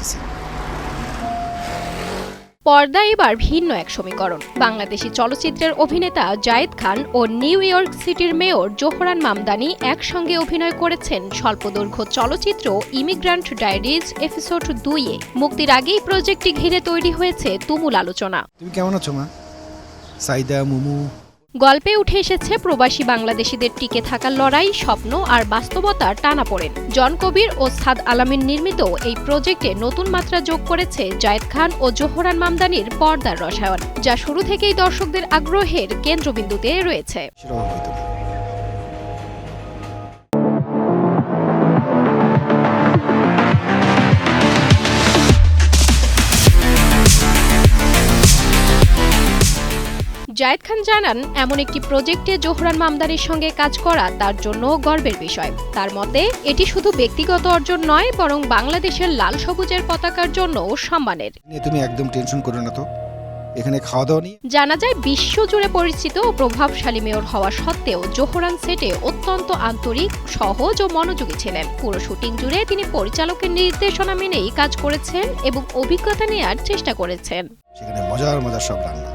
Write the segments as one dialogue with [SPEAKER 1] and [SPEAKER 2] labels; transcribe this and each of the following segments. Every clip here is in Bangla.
[SPEAKER 1] করতেছি।
[SPEAKER 2] পর্দায় এবার ভিন্ন এক সমীকরণ। বাংলাদেশি চলচ্চিত্রের অভিনেতা জায়েদ খান ও নিউ ইয়র্ক সিটির মেয়র জোহরান মামদানি একসঙ্গে অভিনয় করেছেন স্বল্পদৈর্ঘ্য চলচ্চিত্র ইমিগ্রান্ট ডায়েরিজ এপিসোড 2-এ। মুক্তির আগেই প্রজেক্টটি ঘিরে তৈরি হয়েছে তুমুল আলোচনা।
[SPEAKER 1] তুমি কেমন আছো মা? সাইদা, মুমু।
[SPEAKER 2] গল্পে উঠে এসেছে প্রবাসী বাংলাদেশিদের টিকে থাকার লড়াই, স্বপ্ন আর বাস্তবতার টানাপোড়েন। জন কবির ও সাদ আলামিন নির্মিত এই প্রজেক্টে নতুন মাত্রা যোগ করেছে জায়েদ খান ও জোহরান মামদানির পর্দার রসায়ন, যা শুরু থেকেই দর্শকদের আগ্রহের কেন্দ্রবিন্দুতে রয়েছে।
[SPEAKER 1] সেরকম হইতো না।
[SPEAKER 2] জায়েদ খান জানান, এমন একটি প্রজেক্টে জোহরান মামদানির সঙ্গে কাজ করা তার জন্য গর্বের বিষয়। তার মতে এটি শুধু ব্যক্তিগত অর্জন নয়, বরং বাংলাদেশের লাল সবুজের পতাকার জন্য সম্মানের।
[SPEAKER 1] তুমি একদম টেনশন করো না তো, এখানে খাওয়া দাওয়া নিয়ে।
[SPEAKER 2] জানা যায়, বিশ্বজুড়ে পরিচিত ও প্রভাবশালী মেয়র হওয়া সত্ত্বেও জোহরান সেটে অত্যন্ত আন্তরিক, সহজ ও মনোযোগী ছিলেন। পুরো শুটিং জুড়ে তিনি পরিচালকের নির্দেশনা মেনেই কাজ করেছেন এবং অভিজ্ঞতা নেওয়ার চেষ্টা করেছেন।
[SPEAKER 1] সেখানে মজার মজার সব রান্না।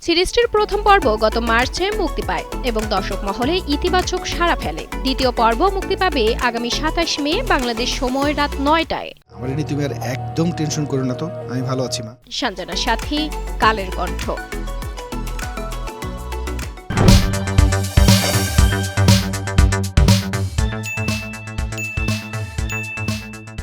[SPEAKER 2] সিরিজটির প্রথম পর্ব গত মার্চে মুক্তি পায় এবং দর্শক মহলে ইতিবাচক সাড়া ফেলে। দ্বিতীয় পর্ব মুক্তি পাবে আগামী 27 মে বাংলাদেশ সময় রাত 9টায়।
[SPEAKER 1] আমার নিয়ে তুমি আর একদম টেনশন করো না তো, আমি ভালো আছি মা।
[SPEAKER 2] সঞ্জনা সাথী, কালের কণ্ঠ।